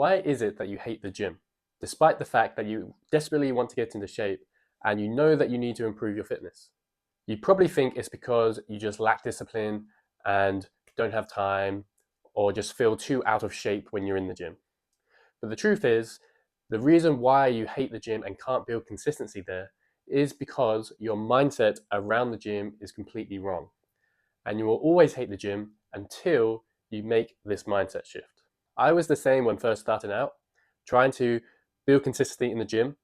Why is it that you hate the gym, despite the fact that you desperately want to get into shape and you know that you need to improve your fitness? You probably think it's because you just lack discipline and don't have time, or just feel too out of shape when you're in the gym. But the truth is, the reason why you hate the gym and can't build consistency there is because your mindset around the gym is completely wrong. And you will always hate the gym until you make this mindset shift. I was the same when first starting out, trying to build consistency in the gym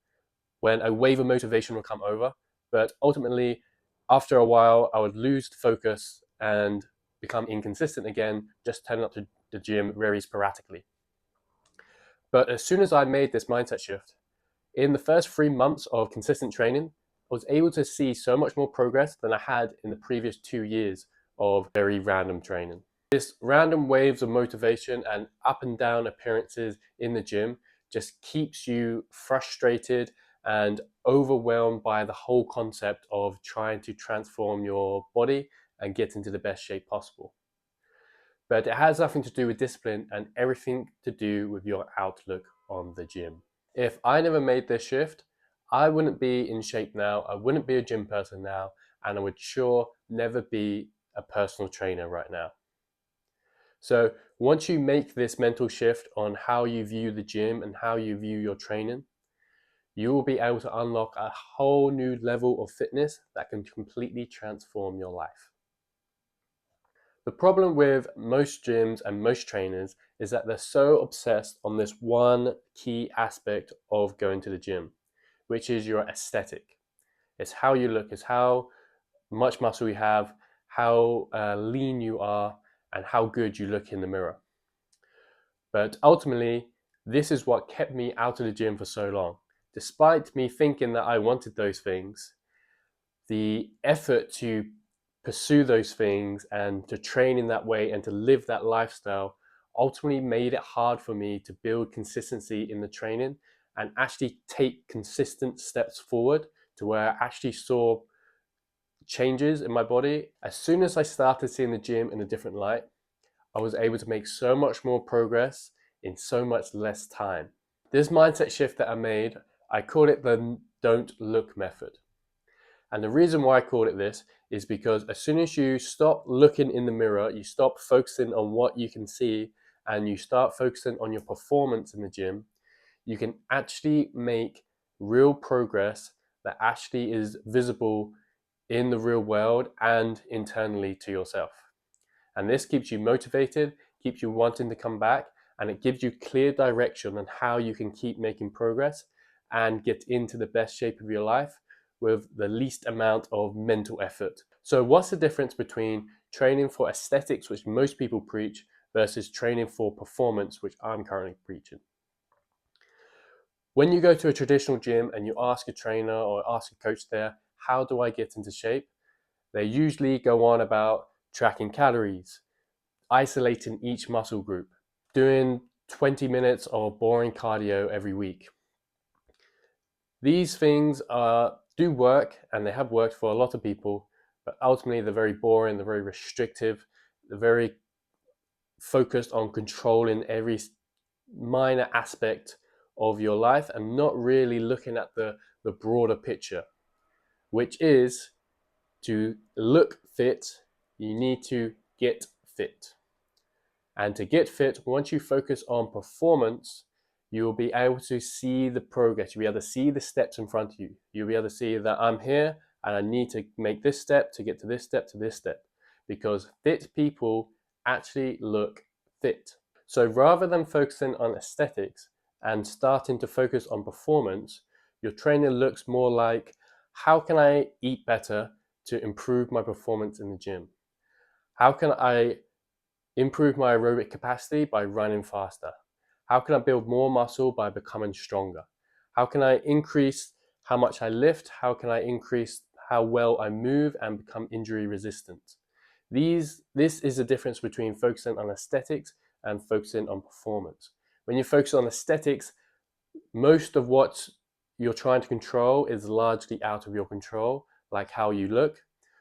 when a wave of motivation would come over. But ultimately, after a while, I would lose focus and become inconsistent again, just turning up to the gym very sporadically. But as soon as I made this mindset shift, in the first 3 months of consistent training, I was able to see so much more progress than I had in the previous 2 years of very random training. This random waves of motivation and up and down appearances in the gym just keeps you frustrated and overwhelmed by the whole concept of trying to transform your body and get into the best shape possible. But it has nothing to do with discipline and everything to do with your outlook on the gym. If I never made this shift, I wouldn't be in shape now, I wouldn't be a gym person now, and I would sure never be a personal trainer right now. So once you make this mental shift on how you view the gym and how you view your training, you will be able to unlock a whole new level of fitness that can completely transform your life. The problem with most gyms and most trainers is that they're so obsessed on this one key aspect of going to the gym, which is your aesthetic. It's how you look, it's how much muscle you have, how lean you are, and how good you look in the mirror. But ultimately, this is what kept me out of the gym for so long. Despite me thinking that I wanted those things, the effort to pursue those things and to train in that way and to live that lifestyle ultimately made it hard for me to build consistency in the training and actually take consistent steps forward to where I actually saw changes in my body. As soon as I started seeing the gym in a different light, I was able to make so much more progress in so much less time. This mindset shift that I made, I call it the don't look method. And the reason why I call it this is because as soon as you stop looking in the mirror, you stop focusing on what you can see, and you start focusing on your performance in the gym, you can actually make real progress that actually is visible in the real world and internally to yourself. And this keeps you motivated, keeps you wanting to come back, and it gives you clear direction on how you can keep making progress and get into the best shape of your life with the least amount of mental effort. So what's the difference between training for aesthetics, which most people preach, versus training for performance, which I'm currently preaching? When you go to a traditional gym and you ask a trainer or ask a coach there, how do I get into shape? They usually go on about tracking calories, isolating each muscle group, doing 20 minutes of boring cardio every week. These things do work, and they have worked for a lot of people, but ultimately they're very boring, they're very restrictive, they're very focused on controlling every minor aspect of your life and not really looking at the broader picture, which is to look fit, you need to get fit. And to get fit, once you focus on performance, you will be able to see the progress. You'll be able to see the steps in front of you. You'll be able to see that I'm here and I need to make this step to get to this step to this step. Because fit people actually look fit. So rather than focusing on aesthetics and starting to focus on performance, your trainer looks more like, how can I eat better to improve my performance in the gym? How can I improve my aerobic capacity by running faster? How can I build more muscle by becoming stronger? How can I increase how much I lift? How can I increase how well I move and become injury resistant? This is the difference between focusing on aesthetics and focusing on performance. When you focus on aesthetics, most of what you're trying to control is largely out of your control, like how you look.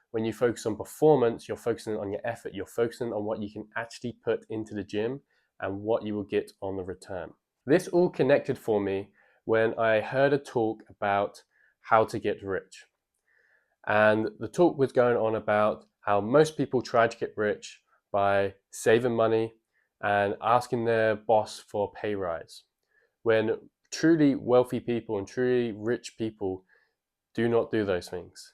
When you focus on performance, you're focusing on your effort. You're focusing on what you can actually put into the gym and what you will get on the return. This all connected for me when I heard a talk about how to get rich. And the talk was going on about how most people try to get rich by saving money and asking their boss for a pay rise, when truly wealthy people and truly rich people do not do those things.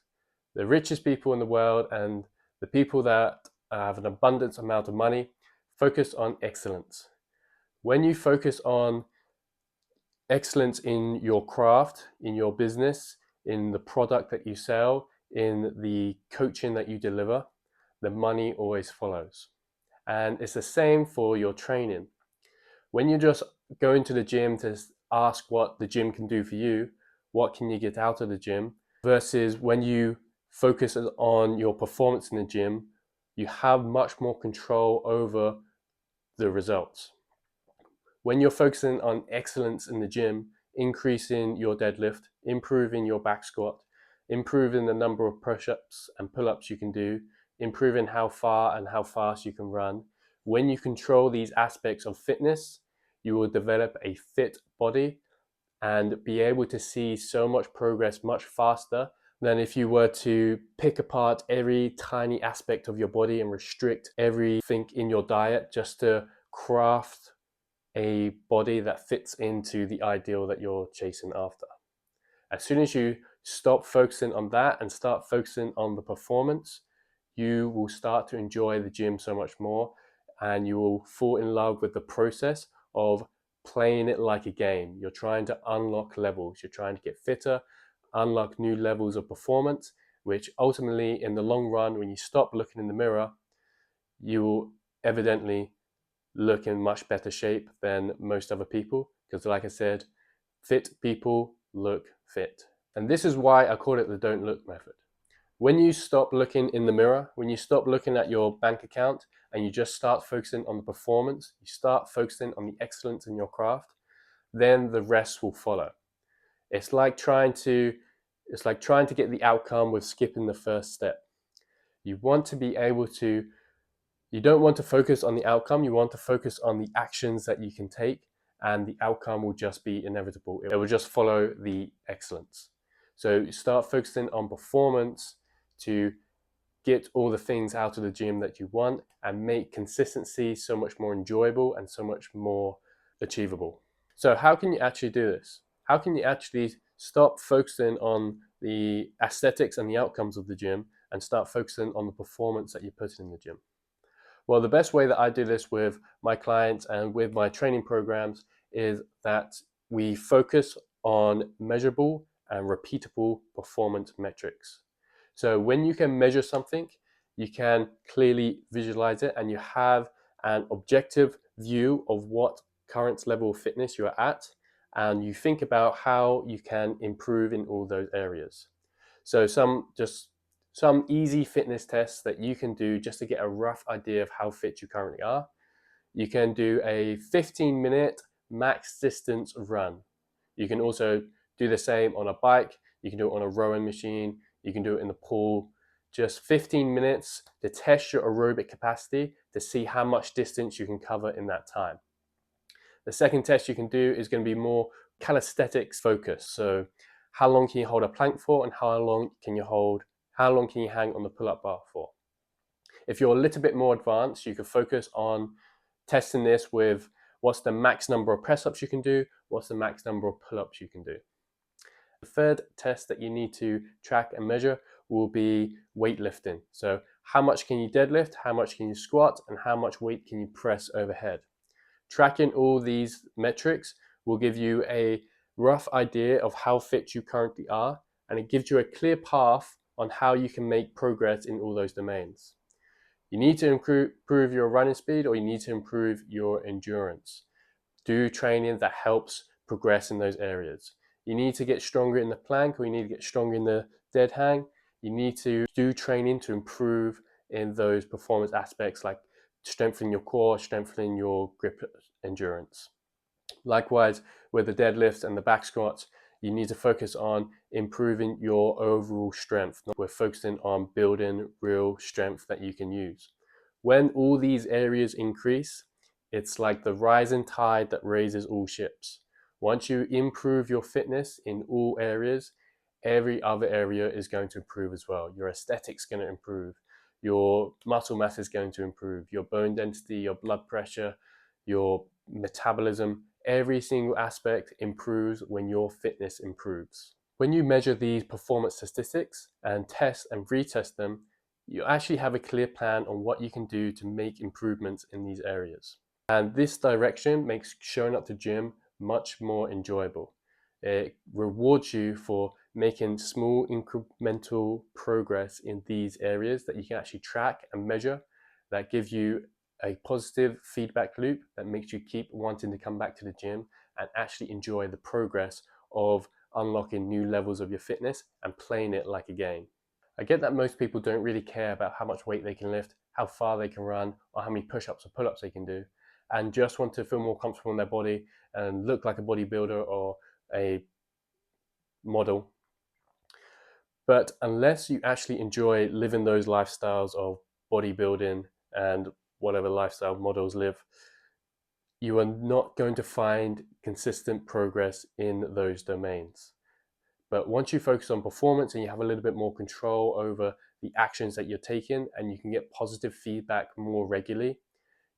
The richest people in the world and the people that have an abundant amount of money focus on excellence. When you focus on excellence in your craft, in your business, in the product that you sell, in the coaching that you deliver, the money always follows. And it's the same for your training. When you just go into the gym to ask what the gym can do for you, what can you get out of the gym, versus when you focus on your performance in the gym, you have much more control over the results. When you're focusing on excellence in the gym, increasing your deadlift, improving your back squat, improving the number of push-ups and pull-ups you can do, improving how far and how fast you can run, when you control these aspects of fitness, you will develop a fit body and be able to see so much progress much faster than if you were to pick apart every tiny aspect of your body and restrict everything in your diet just to craft a body that fits into the ideal that you're chasing after. As soon as you stop focusing on that and start focusing on the performance, you will start to enjoy the gym so much more, and you will fall in love with the process of playing it like a game. You're trying to unlock levels, you're trying to get fitter, unlock new levels of performance, which ultimately in the long run, when you stop looking in the mirror, you will evidently look in much better shape than most other people, because like I said, fit people look fit. And this is why I call it the don't look method. When you stop looking in the mirror, when you stop looking at your bank account and you just start focusing on the performance, you start focusing on the excellence in your craft, then the rest will follow. It's like trying to get the outcome with skipping the first step. You want to be able to You don't want to focus on the outcome, you want to focus on the actions that you can take, and the outcome will just be inevitable. It will just follow the excellence. So you start focusing on performance to get all the things out of the gym that you want and make consistency so much more enjoyable and so much more achievable. So how can you actually do this? How can you actually stop focusing on the aesthetics and the outcomes of the gym and start focusing on the performance that you put in the gym? Well, the best way that I do this with my clients and with my training programs is that we focus on measurable and repeatable performance metrics. So when you can measure something, you can clearly visualize it and you have an objective view of what current level of fitness you're at, and you think about how you can improve in all those areas. So some easy fitness tests that you can do just to get a rough idea of how fit you currently are. You can do a 15-minute max distance run. You can also do the same on a bike. You can do it on a rowing machine. You can do it in the pool. Just 15 minutes to test your aerobic capacity to see how much distance you can cover in that time. The second test you can do is going to be more calisthenics focused. So how long can you hold a plank for, and how long can you hang on the pull-up bar for? If you're a little bit more advanced, you can focus on testing this with what's the max number of press-ups you can do, what's the max number of pull-ups you can do. The third test that you need to track and measure will be weightlifting. So how much can you deadlift, how much can you squat, and how much weight can you press overhead? Tracking all these metrics will give you a rough idea of how fit you currently are, and it gives you a clear path on how you can make progress in all those domains. You need to improve your running speed, or you need to improve your endurance. Do training that helps progress in those areas. You need to get stronger in the plank, or you need to get stronger in the dead hang. You need to do training to improve in those performance aspects like strengthening your core, strengthening your grip endurance. Likewise, with the deadlifts and the back squats, you need to focus on improving your overall strength. We're focusing on building real strength that you can use. When all these areas increase, It's like the rising tide that raises all ships. Once you improve your fitness in all areas, every other area is going to improve as well. Your aesthetics going to improve. Your muscle mass is going to improve. Your bone density, your blood pressure, your metabolism, every single aspect improves when your fitness improves. When you measure these performance statistics and test and retest them, you actually have a clear plan on what you can do to make improvements in these areas. And this direction makes showing up to gym much more enjoyable. It rewards you for making small incremental progress in these areas that you can actually track and measure, that give you a positive feedback loop that makes you keep wanting to come back to the gym and actually enjoy the progress of unlocking new levels of your fitness and playing it like a game. I get that most people don't really care about how much weight they can lift, how far they can run, or how many push-ups or pull-ups they can do, and just want to feel more comfortable in their body and look like a bodybuilder or a model. But unless you actually enjoy living those lifestyles of bodybuilding and whatever lifestyle models live, you are not going to find consistent progress in those domains. But once you focus on performance and you have a little bit more control over the actions that you're taking and you can get positive feedback more regularly,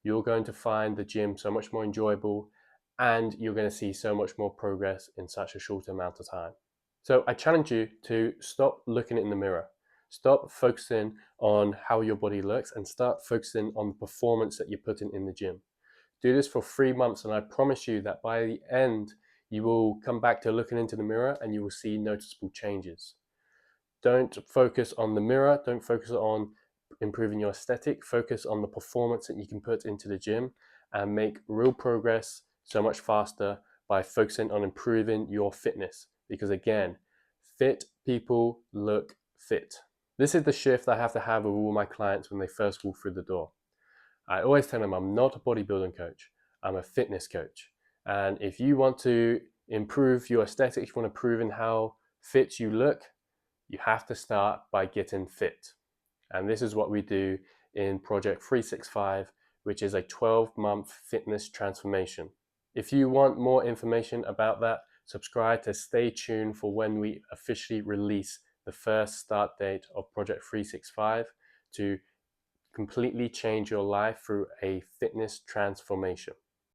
you're going to find the gym so much more enjoyable and you're going to see so much more progress in such a short amount of time. So I challenge you to stop looking in the mirror. Stop focusing on how your body looks and start focusing on the performance that you're putting in the gym. Do this for 3 months and I promise you that by the end, you will come back to looking into the mirror and you will see noticeable changes. Don't focus on the mirror. Don't focus on improving your aesthetic. Focus on the performance that you can put into the gym and make real progress so much faster by focusing on improving your fitness. Because again, fit people look fit. This is the shift I have to have with all my clients when they first walk through the door. I always tell them I'm not a bodybuilding coach, I'm a fitness coach. And if you want to improve your aesthetics, you want to improve in how fit you look, you have to start by getting fit. And this is what we do in Project 365, which is a 12-month fitness transformation. If you want more information about that, subscribe to stay tuned for when we officially release the first start date of Project 365 to completely change your life through a fitness transformation.